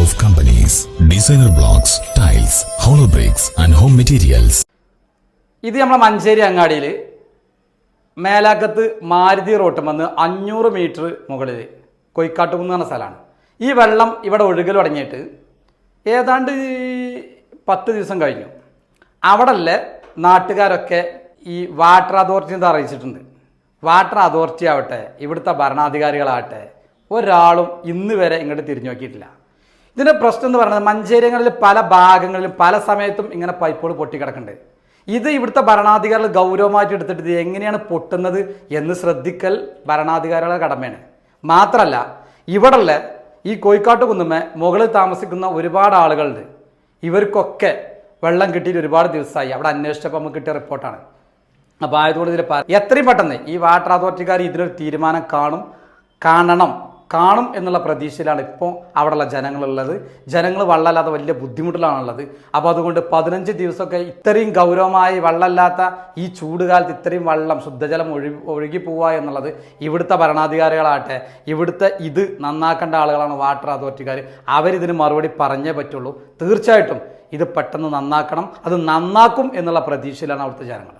of companies, designer blocks, tiles, hollow bricks and home materials. ഇത് നമ്മളെ മഞ്ചേരി അങ്ങാടിയിൽ മേലാക്കത്ത് മാരുതി റോട്ടും വന്ന് 500 മീറ്റർ മുകളിൽ കൊയ്ക്കാട്ടുകുന്ന് എന്ന സ്ഥലമാണ്. ഈ വെള്ളം ഇവിടെ ഒഴുകൽ തുടങ്ങിയിട്ട് ഏതാണ്ട് 10 ദിവസം കഴിഞ്ഞു. അവിടെയുള്ള നാട്ടുകാരൊക്കെ ഈ വാട്ടർ അതോറിറ്റിന്ന് അറിയിച്ചിട്ടുണ്ട്. വാട്ടർ അതോറിറ്റി ആവട്ടെ, ഇവിടുത്തെ ഭരണാധികാരികളാകട്ടെ, ഒരാളും ഇന്ന് വരെ ഇങ്ങോട്ട് തിരിഞ്ഞു നോക്കിയിട്ടില്ല. ഇതിൻ്റെ പ്രശ്നം എന്ന് പറയുന്നത് മഞ്ചേരികളിൽ പല ഭാഗങ്ങളിലും പല സമയത്തും ഇങ്ങനെ പൈപ്പുകൾ പൊട്ടിക്കിടക്കുന്നുണ്ട്. ഇത് ഇവിടുത്തെ ഭരണാധികാരികൾ ഗൗരവമായിട്ട് എടുത്തിട്ട് ഇത് എങ്ങനെയാണ് പൊട്ടുന്നത് എന്ന് ശ്രദ്ധിക്കൽ ഭരണാധികാരികളുടെ കടമയാണ്. മാത്രമല്ല, ഇവിടെയുള്ള ഈ കോഴിക്കാട്ട് കുന്നുമ്മേ മുകളിൽ താമസിക്കുന്ന ഒരുപാട് ആളുകളുണ്ട്. ഇവർക്കൊക്കെ വെള്ളം കിട്ടിയിട്ട് ഒരുപാട് ദിവസമായി. അവിടെ അന്വേഷിച്ചപ്പോൾ നമുക്ക് കിട്ടിയ റിപ്പോർട്ടാണ്. അപ്പോൾ ആയതുകൊണ്ട് ഇതിൽ എത്രയും പെട്ടെന്ന് ഈ വാട്ടർ അതോറിറ്റിക്കാർ ഇതിനൊരു തീരുമാനം കാണും എന്നുള്ള പ്രതീക്ഷയിലാണ് ഇപ്പോൾ അവിടെയുള്ള ജനങ്ങളുള്ളത്. ജനങ്ങൾ വെള്ളമില്ലാത്ത വലിയ ബുദ്ധിമുട്ടിലാണുള്ളത്. അപ്പോൾ അതുകൊണ്ട് 15 ദിവസമൊക്കെ ഇത്രയും ഗൗരവമായി വെള്ളമില്ലാത്ത ഈ ചൂടുകാലത്ത് ഇത്രയും വെള്ളം ശുദ്ധജലം ഒഴുകി പോവുക എന്നുള്ളത് ഇവിടുത്തെ ഭരണാധികാരികളാകട്ടെ, ഇവിടുത്തെ ഇത് നന്നാക്കേണ്ട ആളുകളാണ് വാട്ടർ അതോറിറ്റിക്കാർ. അവരിതിന് മറുപടി പറഞ്ഞേ പറ്റുള്ളൂ. തീർച്ചയായിട്ടും ഇത് പെട്ടെന്ന് നന്നാക്കണം. അത് നന്നാക്കും എന്നുള്ള പ്രതീക്ഷയിലാണ് അവിടുത്തെ ജനങ്ങൾ.